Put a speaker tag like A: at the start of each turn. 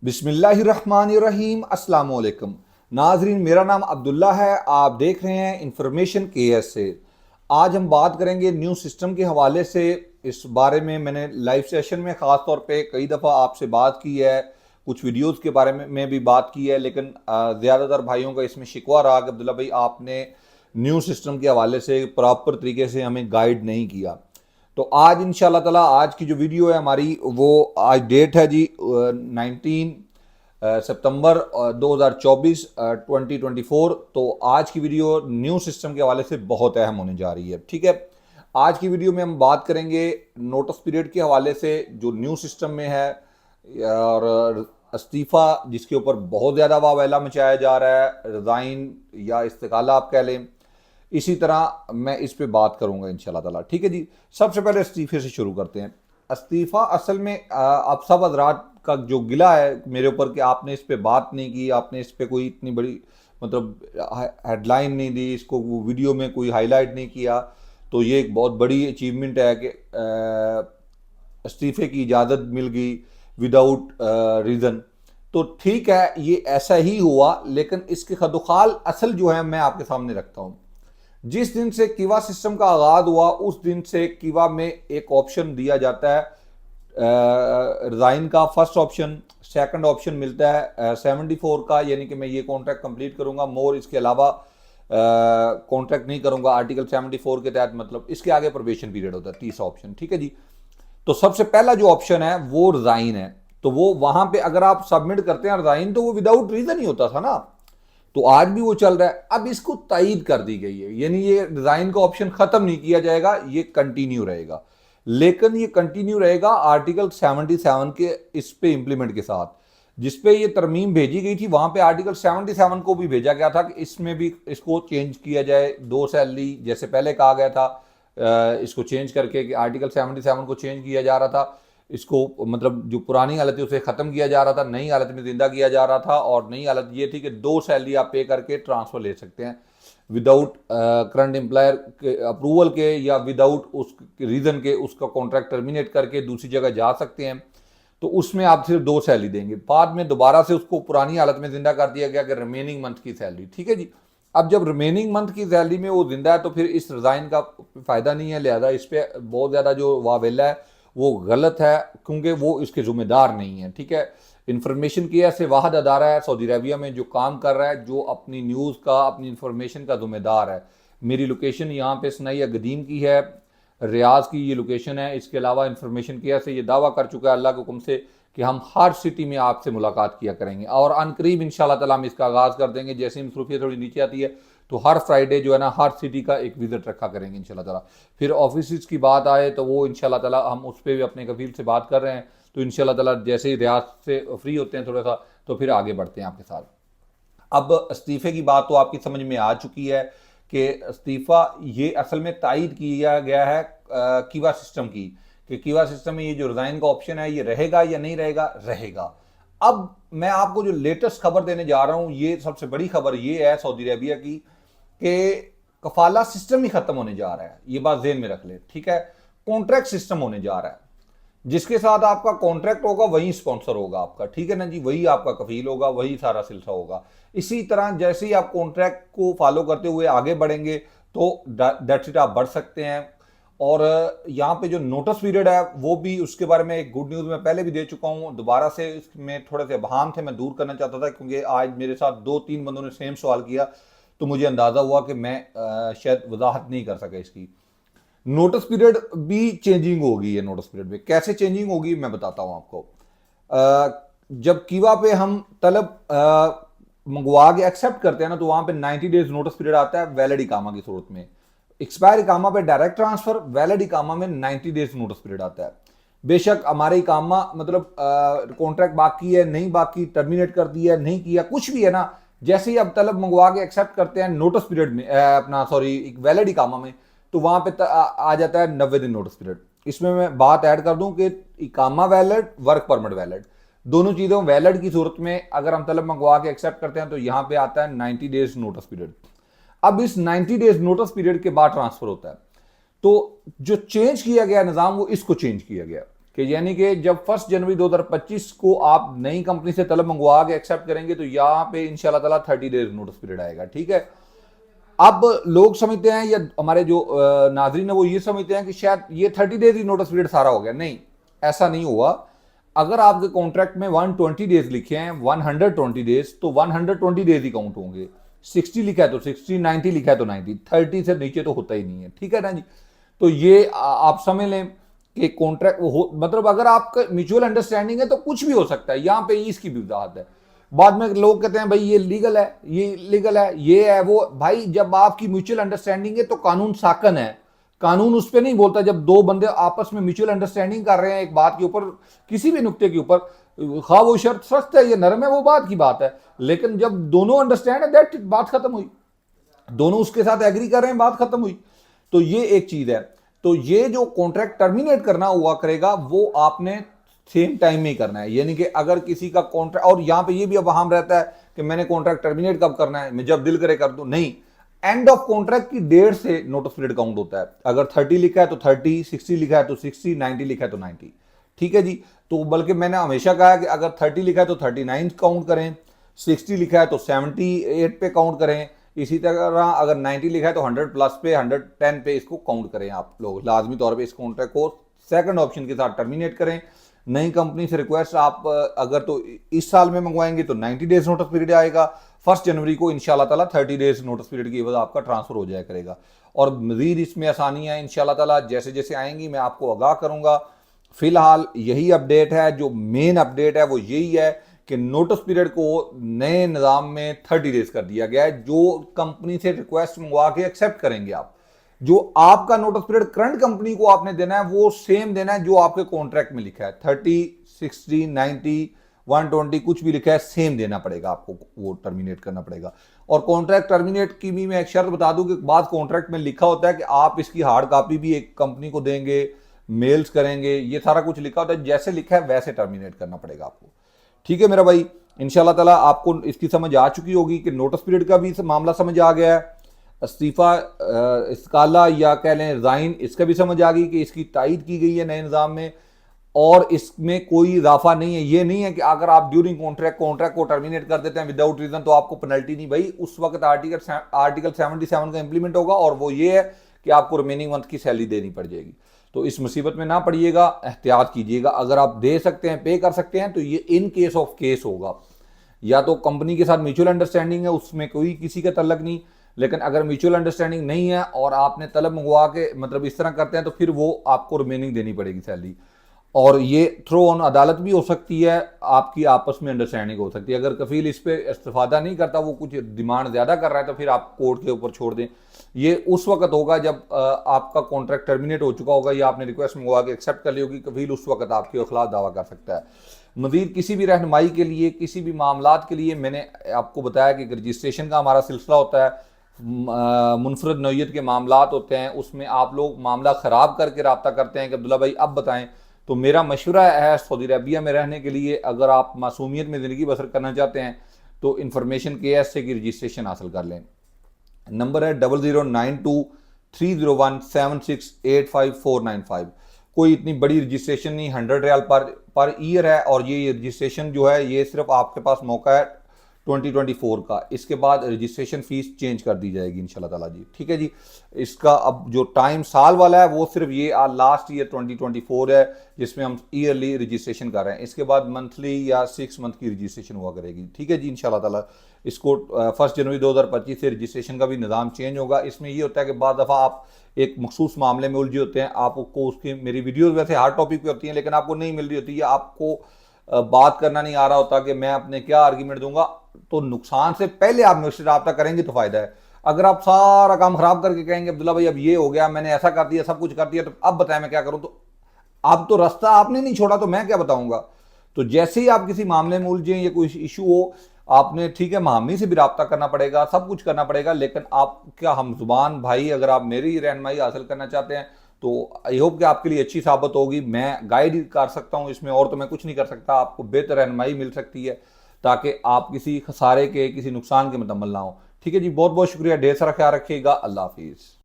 A: बिस्मिल्लाहिर्रहमानिर्रहीम अस्सलाम वालेकुम नाजरीन, मेरा नाम अब्दुल्ला है। आप देख रहे हैं इंफॉर्मेशन केएस से। आज हम बात करेंगे न्यू सिस्टम के हवाले से। इस बारे में मैंने लाइव सेशन में ख़ास तौर पे कई दफ़ा आपसे बात की है, कुछ वीडियोस के बारे में भी बात की है, लेकिन ज़्यादातर भाइयों का इसमें शिकवा रहा कि अब्दुल्ला भाई आपने न्यू सिस्टम के हवाले से प्रॉपर तरीके से हमें गाइड नहीं किया। तो आज इंशाल्लाह ताला आज की जो वीडियो है हमारी, वो आज डेट है जी 19 सितंबर 2024 2024। तो आज की वीडियो न्यू सिस्टम के हवाले से बहुत अहम होने जा रही है। ठीक है, आज की वीडियो में हम बात करेंगे नोटिस पीरियड के हवाले से जो न्यू सिस्टम में है, और इस्तीफ़ा जिसके ऊपर बहुत ज़्यादा वावेला मचाया जा रहा है, रिज़ाइन या इस्तिकाला आप कह लें। इसी तरह मैं इस पे बात करूंगा इंशाल्लाह ताला। ठीक है जी, सबसे पहले इस्तीफे से शुरू करते हैं। इस्तीफ़ा असल में आप सब हजरात का जो गिला है मेरे ऊपर कि आपने इस पे बात नहीं की, आपने इस पे कोई इतनी बड़ी मतलब हेडलाइन नहीं दी, इसको वो वीडियो में कोई हाईलाइट नहीं किया। तो ये एक बहुत बड़ी अचीवमेंट है कि इस्तीफे की इजाज़त मिल गई विदाउट रीज़न। तो ठीक है, ये ऐसा ही हुआ, लेकिन इसके खदुखाल असल जो है मैं आपके सामने रखता हूँ। जिस दिन से किवा सिस्टम का आगाज हुआ उस दिन से किवा में एक ऑप्शन दिया जाता है रिजाइन का, फर्स्ट ऑप्शन। सेकंड ऑप्शन मिलता है 74 का, यानी कि मैं ये कॉन्ट्रैक्ट कंप्लीट करूंगा, मोर इसके अलावा कॉन्ट्रैक्ट नहीं करूंगा आर्टिकल 74 के तहत। मतलब इसके आगे प्रोबेशन पीरियड होता है, तीसरा ऑप्शन। ठीक है जी, तो सबसे पहला जो ऑप्शन है वो रिजाइन है। तो वो वहां पे अगर आप सबमिट करते हैं रिजाइन, तो वो विदाउट रीजन ही होता था ना। तो आज भी वो चल रहा है। अब इसको तायीद कर दी गई है, यानी ये डिजाइन का ऑप्शन खत्म नहीं किया जाएगा, ये कंटिन्यू रहेगा। लेकिन ये कंटिन्यू रहेगा आर्टिकल 77 के इस पे इंप्लीमेंट के साथ। जिस पे ये तरमीम भेजी गई थी वहां पे आर्टिकल 77 को भी भेजा गया था कि इसमें भी इसको चेंज किया जाए। 2 सैलरी जैसे पहले कहा गया था, इसको चेंज करके कि आर्टिकल 77 को चेंज किया जा रहा था। इसको मतलब जो पुरानी हालत है उसे ख़त्म किया जा रहा था, नई हालत में ज़िंदा किया जा रहा था। और नई हालत ये थी कि 2 सैलरी आप पे करके ट्रांसफ़र ले सकते हैं विदाउट करंट एम्प्लॉयर के अप्रूवल के, या विदाउट उस रीज़न के उसका कॉन्ट्रैक्ट टर्मिनेट करके दूसरी जगह जा सकते हैं। तो उसमें आप सिर्फ 2 सैलरी देंगे। बाद में दोबारा से उसको पुरानी हालत में ज़िंदा कर दिया गया कि रिमेनिंग मंथ की सैलरी। ठीक है जी, अब जब रिमेनिंग मंथ की सैलरी में वो जिंदा है तो फिर इस रिज़ाइन का फ़ायदा नहीं है, लिहाजा इस पर बहुत ज़्यादा जो वावेला है वो गलत है, क्योंकि वो इसके ज़िम्मेदार नहीं है। ठीक है, इंफॉर्मेशन की ऐसे वाहद अदारा है सऊदी अरबिया में जो काम कर रहा है, जो अपनी न्यूज़ का, अपनी इंफॉर्मेशन का ज़िम्मेदार है। मेरी लोकेशन यहाँ पे सनाइया गदीम की है, रियाज की ये लोकेशन है। इसके अलावा इंफॉर्मेशन की ऐसे ये दावा कर चुका है अल्लाह के हुक्म से कि हम हर सिटी में आपसे मुलाकात किया करेंगे, और अनकरीब इंशाल्लाह ताला हम इसका आगाज़ कर देंगे। जैसे ही मसरूफियत थोड़ी नीचे आती है तो हर फ्राइडे जो है ना, हर सिटी का एक विजिट रखा करेंगे इंशाल्लाह ताला। फिर ऑफिस की बात आए तो वो इंशाल्लाह ताला हम उस पर भी अपने कफील से बात कर रहे हैं। तो इंशाल्लाह ताला जैसे ही रियाज से फ्री होते हैं थोड़ा सा, तो फिर आगे बढ़ते हैं आपके साथ। अब इस्तीफ़े की बात तो आपकी समझ में आ चुकी है कि इस्तीफ़ा ये असल में तायीद किया गया है कीवा सिस्टम की, कि कीवा सिस्टम में ये जो रिज़ाइन का ऑप्शन है ये रहेगा या नहीं रहेगा, रहेगा। अब मैं आपको जो लेटेस्ट खबर देने जा रहा हूँ, ये सबसे बड़ी खबर ये है सऊदी अरबिया की कि कफाला सिस्टम ही खत्म होने जा रहा है। ये बात ज़हन में रख ले। ठीक है, कॉन्ट्रैक्ट सिस्टम होने जा रहा है। जिसके साथ आपका कॉन्ट्रैक्ट होगा वही स्पॉन्सर होगा आपका। ठीक है ना जी, वही आपका कफील होगा, वही सारा सिलसिला होगा। इसी तरह जैसे ही आप कॉन्ट्रैक्ट को फॉलो करते हुए आगे बढ़ेंगे तो दैट्स इट, आप बढ़ सकते हैं। और यहाँ पे जो नोटिस पीरियड है वो भी, उसके बारे में एक गुड न्यूज़ मैं पहले भी दे चुका हूँ। दोबारा से इसमें थोड़े से अबहाम थे, मैं दूर करना चाहता था, क्योंकि आज मेरे साथ 2-3 बंदों ने सेम सवाल किया, तो मुझे अंदाज़ा हुआ कि मैं शायद वजाहत नहीं कर सका इसकी। नोटिस पीरियड भी चेंजिंग होगी। है नोटिस पीरियड में कैसे चेंजिंग होगी मैं बताता हूं आपको। जब कीवा पे हम तलब मंगवा के एक्सेप्ट करते हैं ना, तो वहां पे 90 डेज नोटिस पीरियड आता है वैलिड इकामा की सूरत में। एक्सपायर इकामा पे डायरेक्ट ट्रांसफर, वैलिड इकामा में 90 डेज नोटिस पीरियड आता है। बेशक हमारे इकामा मतलब कॉन्ट्रैक्ट बाकी है, नहीं बाकी, टर्मिनेट कर दिया, नहीं किया, कुछ भी है ना, जैसे ही अब तलब मंगवा के एक्सेप्ट करते हैं नोटिस पीरियड में, अपना सॉरी एक वैलिड इकामा में, तो वहां पे आ जाता है 90 दिन नोटिस पीरियड। इसमें मैं बात ऐड कर दूं कि इकामा वैलिड, वर्क परमिट वैलिड, दोनों चीज़ों वैलिड की सूरत में अगर हम तलब मंगवा के एक्सेप्ट करते हैं तो यहां पे आता है 90 डेज नोटिस पीरियड। अब इस 90 डेज नोटिस पीरियड के बाद ट्रांसफर होता है। तो जो चेंज किया गया निज़ाम, वो इसको चेंज किया गया कि यानी कि जब 1 जनवरी 2025 को आप नई कंपनी से तलब मंगवा के एक्सेप्ट करेंगे तो यहाँ पे इंशाल्लाह ताला 30 डेज नोटिस पीरियड आएगा। ठीक है, अब लोग समझते हैं या हमारे जो नाजरीन है वो ये समझते हैं कि शायद ये 30 डेज ही नोटिस पीरियड सारा हो गया। नहीं, ऐसा नहीं हुआ। अगर आपके कॉन्ट्रैक्ट में 120 डेज लिखे हैं, 120 डेज, तो 120 डेज ही काउंट होंगे। 60 लिखा है तो 60, 90 लिखा है तो 90, 30 से नीचे तो होता ही नहीं है। ठीक है ना जी। तो ये आप समझ लें कि कॉन्ट्रैक्ट हो, मतलब अगर आपका म्यूचुअल अंडरस्टैंडिंग है तो कुछ भी हो सकता है। यहां पे इसकी भी वजाहत है। बाद में लोग कहते हैं भाई ये लीगल है, ये लीगल है, ये है वो। भाई जब आपकी म्यूचुअल अंडरस्टैंडिंग है तो कानून साकन है, कानून उस पर नहीं बोलता। जब दो बंदे आपस में म्यूचुअल अंडरस्टैंडिंग कर रहे हैं एक बात के ऊपर, किसी भी नुक्ते के ऊपर, खा वो शर्त सख्त है या नरम है वो बात की बात है, लेकिन जब दोनों अंडरस्टैंड है दैट बात खत्म हुई, दोनों उसके साथ एग्री कर रहे हैं, बात खत्म हुई। तो ये एक चीज है। तो ये जो कॉन्ट्रैक्ट टर्मिनेट करना हुआ करेगा वो आपने सेम टाइम में ही करना है। यानी कि अगर किसी का कॉन्ट्रैक्ट, और यहां पे ये भी अब हम रहता है कि मैंने कॉन्ट्रैक्ट टर्मिनेट कब करना है, मैं जब दिल करे कर दूं, नहीं। एंड ऑफ कॉन्ट्रैक्ट की डेट से नोटिस पीरियड काउंट होता है। अगर 30 लिखा है तो 30, 60 लिखा है तो 60, 90 लिखा है तो 90। ठीक है जी। तो बल्कि मैंने हमेशा कहा है कि अगर 30 लिखा है तो 39 काउंट करें, 60 लिखा है तो 78 पे काउंट करें, इसी तरह अगर 90 लिखा है तो 100 प्लस पे, 110 पे इसको काउंट करें। आप लोग लाजमी तौर पे इस कॉन्ट्रैक्ट को सेकंड ऑप्शन के साथ टर्मिनेट करें। नई कंपनी से रिक्वेस्ट आप अगर तो इस साल में मंगवाएंगे तो 90 डेज नोटिस पीरियड आएगा। 1 जनवरी को इंशाल्लाह ताला 30 डेज नोटिस पीरियड की वजह आपका ट्रांसफर हो जाया करेगा। और मजीद इसमें आसानियां इंशाल्लाह ताला जैसे जैसे आएंगी मैं आपको आगाह करूंगा। फिलहाल यही अपडेट है, जो मेन अपडेट है वो यही है कि नोटिस पीरियड को नए निज़ाम में 30 डेज कर दिया गया है। जो कंपनी से रिक्वेस्ट मंगवा के एक्सेप्ट करेंगे आप, जो आपका नोटिस पीरियड करंट कंपनी को आपने देना है वो सेम देना है जो आपके कॉन्ट्रैक्ट में लिखा है। 30, 60, 90, 120 कुछ भी लिखा है सेम देना पड़ेगा आपको, वो टर्मिनेट करना पड़ेगा। और कॉन्ट्रैक्ट टर्मिनेट की भी मैं एक शर्त बता दूं कि बाद कॉन्ट्रैक्ट में लिखा होता है कि आप इसकी हार्ड कॉपी भी एक कंपनी को देंगे, मेल्स करेंगे, ये सारा कुछ लिखा होता है। जैसे लिखा है वैसे टर्मिनेट करना पड़ेगा आपको। ठीक है मेरा भाई, इंशाल्लाह ताला आपको इसकी समझ आ चुकी होगी कि नोटिस पीरियड का भी मामला समझ आ गया है। इस्तीफा, इस्काला या कह लें रिजाइन, इसका भी समझ आ गई कि इसकी तायीद की गई है नए निज़ाम में और इसमें कोई इजाफा नहीं है। ये नहीं है कि अगर आप ड्यूरिंग कॉन्ट्रैक्ट को टर्मिनेट कर देते हैं विदाउट रीजन तो आपको पेनल्टी नहीं। भाई उस वक्त आर्टिकल 77 का इंप्लीमेंट होगा और वो ये है कि आपको रिमेनिंग मंथ की सैलरी देनी पड़ जाएगी। तो इस मुसीबत में ना पड़िएगा, एहतियात कीजिएगा। अगर आप दे सकते हैं, पे कर सकते हैं, तो ये इन केस ऑफ केस होगा। या तो कंपनी के साथ म्यूचुअल अंडरस्टैंडिंग है, उसमें कोई किसी का तल्लक नहीं। लेकिन अगर म्यूचुअल अंडरस्टैंडिंग नहीं है और आपने तलब मंगवा के मतलब इस तरह करते हैं तो फिर वो आपको रिमेनिंग देनी पड़ेगी सैलरी। और ये थ्रो ऑन अदालत भी हो सकती है, आपकी आपस में अंडरस्टैंडिंग हो सकती है। अगर कफील इस पे इस्तिफादा नहीं करता, वो कुछ डिमांड ज़्यादा कर रहा है, तो फिर आप कोर्ट के ऊपर छोड़ दें। ये उस वक्त होगा जब आपका कॉन्ट्रैक्ट टर्मिनेट हो चुका होगा या आपने रिक्वेस्ट मंगवा के एक्सेप्ट कर ली होगी। कफील उस वक्त आपके खिलाफ दावा कर सकता है। मज़ीद किसी भी रहनुमाई के लिए, किसी भी मामलात के लिए मैंने आपको बताया कि रजिस्ट्रेशन का हमारा सिलसिला होता है, मुनफरद नौयत के मामलात होते हैं, उसमें आप लोग मामला ख़राब करके रब्ता करते हैं कि अब्दुल्ला भाई अब बताएं। तो मेरा मशवरा है सऊदी अरबिया में रहने के लिए, अगर आप मासूमियत में ज़िंदगी बसर करना चाहते हैं तो इंफॉर्मेशन KSA की रजिस्ट्रेशन हासिल कर लें। नंबर है 00923017685495। कोई इतनी बड़ी रजिस्ट्रेशन नहीं, 100 रियाल पर ईयर है। और ये रजिस्ट्रेशन जो है ये सिर्फ आपके पास मौका है 2024 का। इसके बाद रजिस्ट्रेशन फीस चेंज कर दी जाएगी इंशाल्लाह ताला जी। ठीक है जी। इसका अब जो टाइम साल वाला है वो सिर्फ ये लास्ट ईयर 2024 है जिसमें हम ईयरली रजिस्ट्रेशन कर रहे हैं। इसके बाद मंथली या 6 मंथ की रजिस्ट्रेशन हुआ करेगी। ठीक है जी इंशाल्लाह ताला। इसको 1 जनवरी 2025 से रजिस्ट्रेशन का भी निज़ाम चेंज होगा। इसमें ये होता है कि बाद दफ़ा आप एक मखसूस मामले में उलझे होते हैं, आपको उसकी मेरी वीडियोज़ वैसे हर टॉपिक पे होती हैं लेकिन आपको नहीं मिल रही होती है, आपको बात करना नहीं आ रहा होता कि मैं अपने क्या आर्गीमेंट दूंगा, तो नुकसान से पहले आप मुझसे रब्ता करेंगे तो फायदा है। अगर आप सारा काम खराब करके कहेंगे अब्दुल्ला भाई अब ये हो गया, मैंने ऐसा कर दिया, सब कुछ कर दिया, तो अब बताएं मैं क्या करूं, तो अब तो रास्ता आपने नहीं छोड़ा तो मैं क्या बताऊंगा। तो जैसे ही आप किसी मामले में उलझें या कोई इशू हो, आपने ठीक है महामी से भी रब्ता करना पड़ेगा, सब कुछ करना पड़ेगा, लेकिन आप क्या हम जुबान भाई, अगर आप मेरी रहनुमाई हासिल करना चाहते हैं तो आई होप कि आपके लिए अच्छी साबित होगी। मैं गाइड कर सकता हूं इसमें, और तो मैं कुछ नहीं कर सकता। आपको बेहतर रहनुमाई मिल सकती है ताकि आप किसी खसारे के, किसी नुकसान के मुतम्मल ना हो। ठीक है जी, बहुत बहुत शुक्रिया, ढेर सारा ख्याल रखिएगा। अल्लाह हाफिज़।